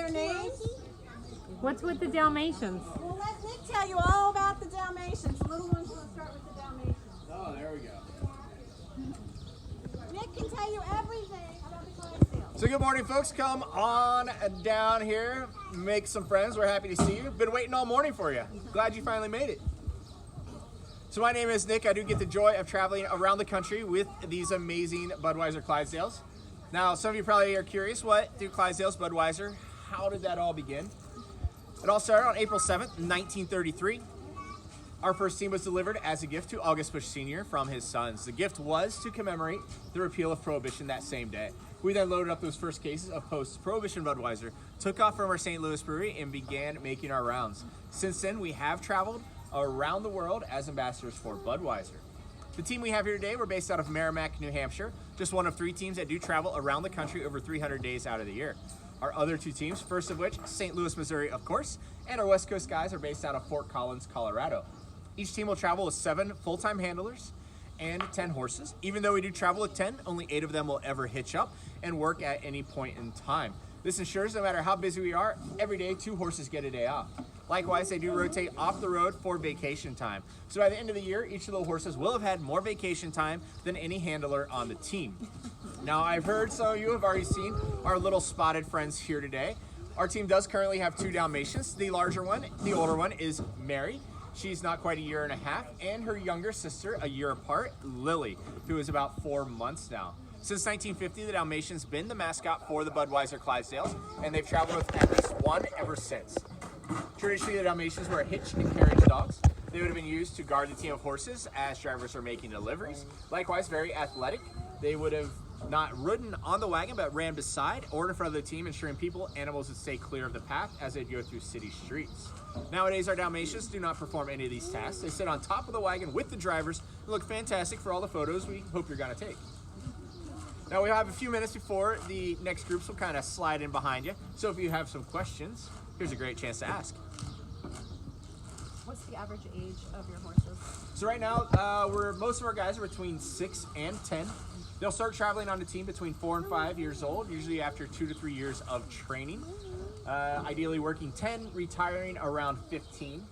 their names? What's with the Dalmatians? Well, let Nick tell you all about the Dalmatians. The little ones will start with the Dalmatians. Oh, there we go. Nick can tell you everything about the Clydesdale. So good morning, folks. Come on down here, make some friends. We're happy to see you. Been waiting all morning for you. Glad you finally made it. So my name is Nick. I do get the joy of traveling around the country with these amazing Budweiser Clydesdales. Now, some of you probably are curious, what do Clydesdales, Budweiser, how did that all begin? It all started on April 7th, 1933. Our first team was delivered as a gift to August Busch Sr. from his sons. The gift was to commemorate the repeal of Prohibition that same day. We then loaded up those first cases of post-Prohibition Budweiser, took off from our St. Louis brewery, and began making our rounds. Since then, we have traveled around the world as ambassadors for Budweiser. The team we have here today, we're based out of Merrimack, New Hampshire, just one of 3 teams that do travel around the country over 300 days out of the year. Our other 2 teams, first of which, St. Louis, Missouri, of course, and our West Coast guys are based out of Fort Collins, Colorado. Each team will travel with 7 full-time handlers and 10 horses. Even though we do travel with 10, only 8 of them will ever hitch up and work at any point in time. This ensures no matter how busy we are, every day 2 horses get a day off. Likewise, they do rotate off the road for vacation time. So by the end of the year, each of the horses will have had more vacation time than any handler on the team. Now, I've heard some of you have already seen our little spotted friends here today. Our team does currently have 2 Dalmatians. The larger one, the older one, is Mary. She's not quite a year and a half, and her younger sister, a year apart, Lily, who is about 4 months now. Since 1950, the Dalmatians been the mascot for the Budweiser Clydesdales, and they've traveled with at least 1 ever since. Traditionally, the Dalmatians were hitch and carriage dogs. They would have been used to guard the team of horses as drivers are making deliveries. Likewise, very athletic. They would have not ridden on the wagon, but ran beside or in front of the team, ensuring people, animals would stay clear of the path as they go through city streets. Nowadays, our Dalmatians do not perform any of these tasks. They sit on top of the wagon with the drivers and look fantastic for all the photos we hope you're gonna take. Now we have a few minutes before the next groups will kind of slide in behind you. So if you have some questions, here's a great chance to ask. What's the average age of your horses? So right now, most of our guys are between 6 and 10. They'll start traveling on the team between 4 and 5 years old, usually after 2 to 3 years of training. Ideally working 10, retiring around 15.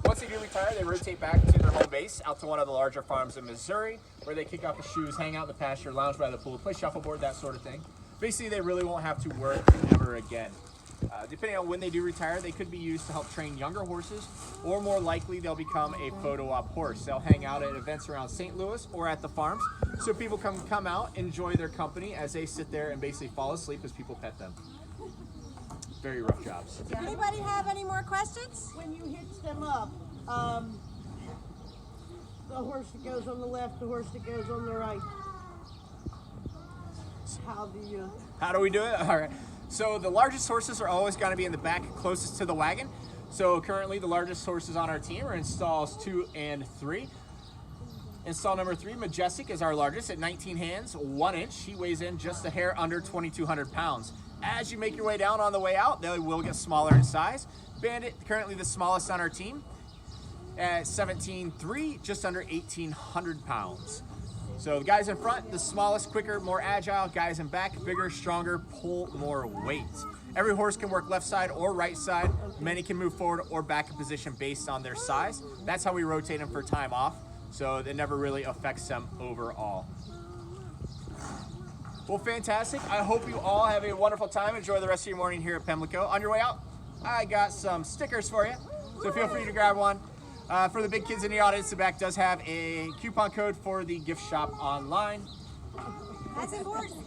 Once they do retire, they rotate back to their home base, out to one of the larger farms in Missouri, where they kick off the shoes, hang out in the pasture, lounge by the pool, play shuffleboard, that sort of thing. Basically, they really won't have to work ever again. Depending on when they do retire, they could be used to help train younger horses, or more likely, they'll become a photo op horse. They'll hang out at events around St. Louis or at the farms, so people can come out, enjoy their company as they sit there and basically fall asleep as people pet them. Very rough jobs. Does anybody have any more questions? When you hitch them up, the horse that goes on the left, the horse that goes on the right, How do we do it? All right. So the largest horses are always going to be in the back closest to the wagon. So currently the largest horses on our team are in stalls 2 and 3. In stall number 3, Majestic is our largest at 19 hands, 1 inch. He weighs in just a hair under 2,200 pounds. As you make your way down on the way out, they will get smaller in size. Bandit, currently the smallest on our team, at 17.3, just under 1,800 pounds. So the guys in front, the smallest, quicker, more agile. Guys in back, bigger, stronger, pull more weight. Every horse can work left side or right side. Many can move forward or back in position based on their size. That's how we rotate them for time off, so it never really affects them overall. Well, fantastic. I hope you all have a wonderful time. Enjoy the rest of your morning here at Pimlico. On your way out, I got some stickers for you, so feel free to grab one. For the big kids in the audience, the back does have a coupon code for the gift shop online. That's important.